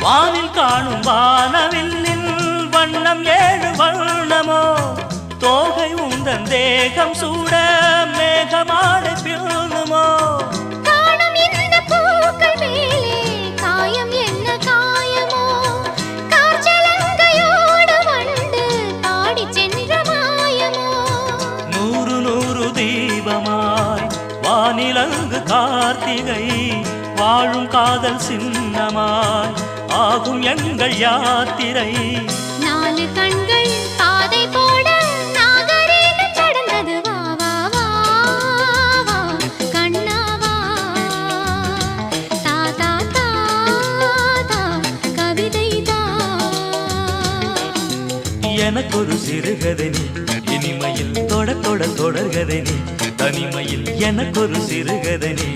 வானில் காணும் வானவில்லின் வண்ணம் ஏழு வண்ணமோ தோகை உந்தன் தேகம் சூட மேகமாடை பிள்ளுமோ காணும் இந்த பூக்கள் மேலே காயம் என்ன காயமோ காற்றலங்கையோடு வந்து பாடி சென்ற மாயமோ நூறு நூறு தீபமாய் வானிலங்கு கார்த்திகை வாழும் காதல் சின்னமாய் ஆகும் எங்கள் யாத்திரை நாலு கண்கள் பாதை போட நாகரீகம் கடந்தது வா வா வா வா கண்ணா வா தா தா தா தா கவிதை தா எனக்கொரு சிறுகதை நீ இனிமையில் தொட தொட தொடர்கதை நீ தனிமையில் எனக்கொரு சிறுகதை நீ